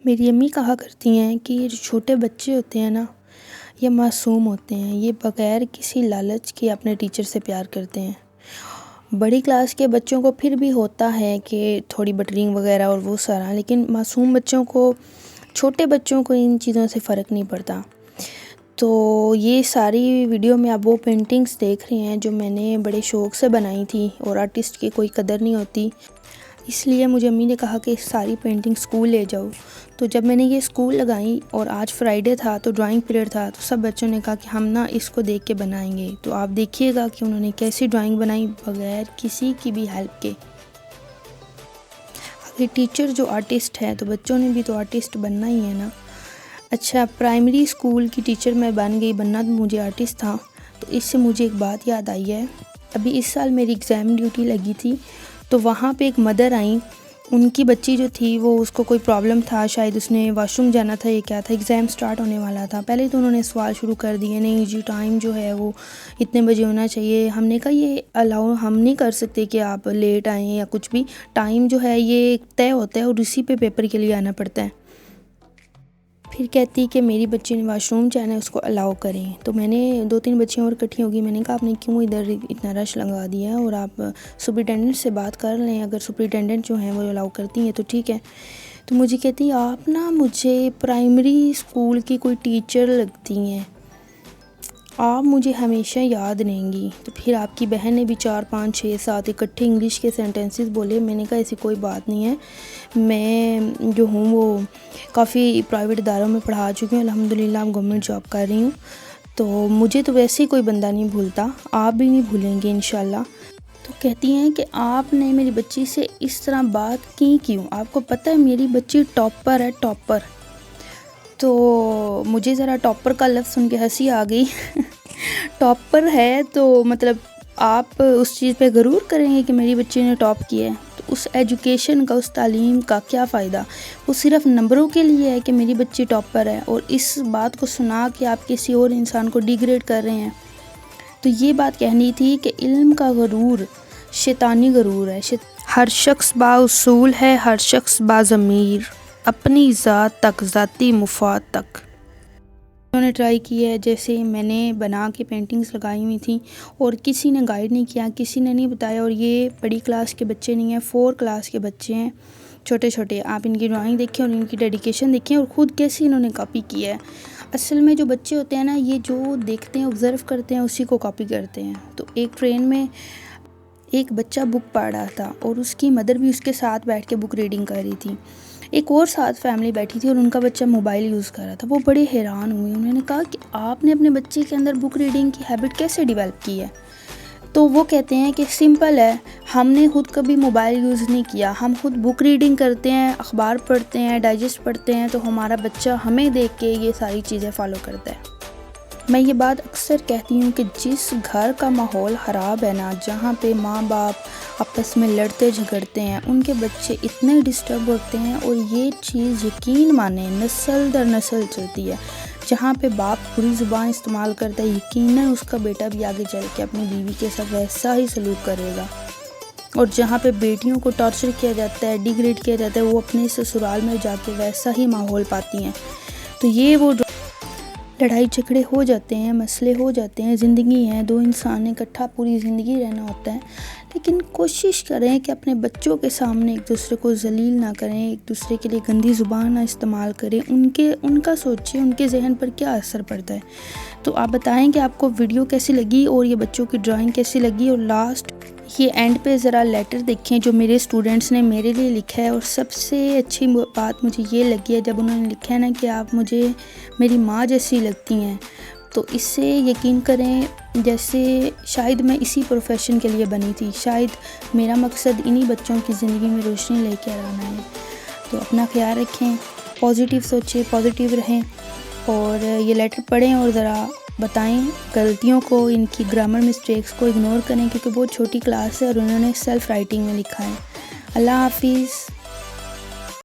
میری امی کہا کرتی ہیں کہ یہ جو چھوٹے بچے ہوتے ہیں نا، یہ معصوم ہوتے ہیں، یہ بغیر کسی لالچ کے اپنے ٹیچر سے پیار کرتے ہیں۔ بڑی کلاس کے بچوں کو پھر بھی ہوتا ہے کہ تھوڑی بٹرنگ وغیرہ اور وہ سارا، لیکن معصوم بچوں کو، چھوٹے بچوں کو ان چیزوں سے فرق نہیں پڑتا۔ تو یہ ساری ویڈیو میں آپ وہ پینٹنگز دیکھ رہے ہیں جو میں نے بڑے شوق سے بنائی تھی، اور آرٹسٹ کی کوئی قدر نہیں ہوتی، اس لیے مجھے امی نے کہا کہ ساری پینٹنگ اسکول لے جاؤ۔ تو جب میں نے یہ اسکول لگائی اور آج فرائیڈے تھا تو ڈرائنگ پیریڈ تھا، تو سب بچوں نے کہا کہ ہم اس کو دیکھ کے بنائیں گے۔ تو آپ دیکھیے گا کہ انہوں نے کیسی ڈرائنگ بنائی بغیر کسی کی بھی ہیلپ کے۔ اگر ٹیچر جو آرٹسٹ ہے تو بچوں نے بھی تو آرٹسٹ بننا ہی ہے نا۔ اچھا، پرائمری اسکول کی ٹیچر میں بن گئی، بننا تو مجھے آرٹسٹ تھا۔ تو اس سے مجھے ایک بات یاد آئی ہے، ابھی اس سال میری ایگزام ڈیوٹی لگی تھی، تو وہاں پہ ایک مدر آئیں، ان کی بچی جو تھی وہ اس کو کوئی پرابلم تھا، شاید اس نے واش روم جانا تھا، یہ کیا تھا، ایگزام سٹارٹ ہونے والا تھا۔ پہلے تو انہوں نے سوال شروع کر دیے، نہیں جی ٹائم جو ہے وہ اتنے بجے ہونا چاہیے۔ ہم نے کہا یہ الاؤ ہم نہیں کر سکتے کہ آپ لیٹ آئیں یا کچھ بھی، ٹائم جو ہے یہ طے ہوتا ہے اور اسی پہ پیپر کے لیے آنا پڑتا ہے۔ پھر کہتی کہ میری بچی نے واش روم جانا ہے، اس کو الاؤ کریں۔ تو میں نے 2-3 بچیاں اور اکٹھی ہو گئی، میں نے کہا آپ نے کیوں ادھر اتنا رش لگا دیا ہے، اور آپ سپرنٹینڈنٹ سے بات کر لیں، اگر سپرنٹینڈنٹ جو ہیں وہ الاؤ کرتی ہیں تو ٹھیک ہے۔ تو مجھے کہتی آپ نا مجھے پرائمری اسکول کی کوئی ٹیچر لگتی ہیں، آپ مجھے ہمیشہ یاد رہیں گی۔ تو پھر آپ کی بہن نے بھی 4 5 6 7 اکٹھے انگلش کے سینٹنسز بولے۔ میں نے کہا ایسی کوئی بات نہیں ہے، میں جو ہوں وہ کافی پرائیویٹ اداروں میں پڑھا چکی ہوں، الحمدللہ گورنمنٹ جاب کر رہی ہوں، تو مجھے تو ویسے ہی کوئی بندہ نہیں بھولتا، آپ بھی نہیں بھولیں گے انشاءاللہ۔ تو کہتی ہیں کہ آپ نے میری بچی سے اس طرح بات کی کیوں، آپ کو پتہ ہے میری بچی ٹاپر ہے، ٹاپر۔ تو مجھے ذرا ٹاپر کا لفظ سن کے ہنسی آ گئی۔ ٹاپر ہے تو مطلب آپ اس چیز پہ غرور کریں گے کہ میری بچی نے ٹاپ کیا ہے، تو اس ایجوکیشن کا، اس تعلیم کا کیا فائدہ؟ وہ صرف نمبروں کے لیے ہے کہ میری بچی ٹاپر ہے، اور اس بات کو سنا کہ آپ کسی اور انسان کو ڈیگریڈ کر رہے ہیں۔ تو یہ بات کہنی تھی کہ علم کا غرور شیطانی غرور ہے۔ ہر شخص با اصول ہے، ہر شخص با ضمیر، اپنی ذات تک، ذاتی مفاد تک۔ انہوں نے ٹرائی کی ہے، جیسے میں نے بنا کے پینٹنگز لگائی ہوئی تھیں، اور کسی نے گائیڈ نہیں کیا، کسی نے نہیں بتایا، اور یہ بڑی کلاس کے بچے نہیں ہیں، 4 کلاس کے بچے ہیں، چھوٹے چھوٹے۔ آپ ان کی ڈرائنگ دیکھیں اور ان کی ڈیڈیکیشن دیکھیں، اور خود کیسی انہوں نے کاپی کی ہے۔ اصل میں جو بچے ہوتے ہیں نا، یہ جو دیکھتے ہیں، آبزرو کرتے ہیں، اسی کو کاپی کرتے ہیں۔ تو ایک ٹرین میں ایک بچہ بک پڑھ رہا تھا، اور اس کی مدر بھی اس کے ساتھ بیٹھ کے بک ریڈنگ کر رہی تھی۔ ایک اور ساتھ فیملی بیٹھی تھی اور ان کا بچہ موبائل یوز کر رہا تھا۔ وہ بڑے حیران ہوئے، انہوں نے کہا کہ آپ نے اپنے بچے کے اندر بک ریڈنگ کی ہیبٹ کیسے ڈیولپ کی ہے؟ تو وہ کہتے ہیں کہ سمپل ہے، ہم نے خود کبھی موبائل یوز نہیں کیا، ہم خود بک ریڈنگ کرتے ہیں، اخبار پڑھتے ہیں، ڈائجسٹ پڑھتے ہیں، تو ہمارا بچہ ہمیں دیکھ کے یہ ساری چیزیں فالو کرتا ہے۔ میں یہ بات اکثر کہتی ہوں کہ جس گھر کا ماحول خراب ہے نا، جہاں پہ ماں باپ آپس میں لڑتے جھگڑتے ہیں، ان کے بچے اتنے ڈسٹرب ہوتے ہیں، اور یہ چیز یقین مانیں نسل در نسل چلتی ہے۔ جہاں پہ باپ بری زبان استعمال کرتا ہے، یقیناً اس کا بیٹا بھی آگے چل کے اپنی بیوی کے ساتھ ویسا ہی سلوک کرے گا۔ اور جہاں پہ بیٹیوں کو ٹارچر کیا جاتا ہے، ڈیگریڈ کیا جاتا ہے، وہ اپنے سسرال میں جا کے ویسا ہی ماحول پاتی ہیں۔ تو یہ وہ لڑائی جھگڑے ہو جاتے ہیں، مسئلے ہو جاتے ہیں، زندگی ہے، 2 انسان نے اکٹھا پوری زندگی رہنا ہوتا ہے، لیکن کوشش کریں کہ اپنے بچوں کے سامنے ایک دوسرے کو ذلیل نہ کریں، ایک دوسرے کے لیے گندی زبان نہ استعمال کریں، ان کا سوچیں ان کے ذہن پر کیا اثر پڑتا ہے۔ تو آپ بتائیں کہ آپ کو ویڈیو کیسی لگی اور یہ بچوں کی ڈرائنگ کیسی لگی، اور لاسٹ یہ اینڈ پہ ذرا لیٹر دیکھیں جو میرے اسٹوڈنٹس نے میرے لیے لکھا ہے، اور سب سے اچھی بات مجھے یہ لگی ہے جب انہوں نے لکھا ہے نا کہ آپ مجھے میری ماں جیسی لگتی ہیں، تو اس سے یقین کریں جیسے شاید میں اسی پروفیشن کے لیے بنی تھی، شاید میرا مقصد انہی بچوں کی زندگی میں روشنی لے کے آنا ہے۔ تو اپنا خیال رکھیں، پازیٹیو سوچیں، پازیٹیو رہیں، اور یہ لیٹر پڑھیں اور ذرا بتائیں غلطیوں کو، ان کی گرامر مسٹیکس کو اگنور کریں، کیونکہ بہت چھوٹی کلاس ہے اور انہوں نے سیلف رائٹنگ میں لکھا ہے۔ اللہ حافظ۔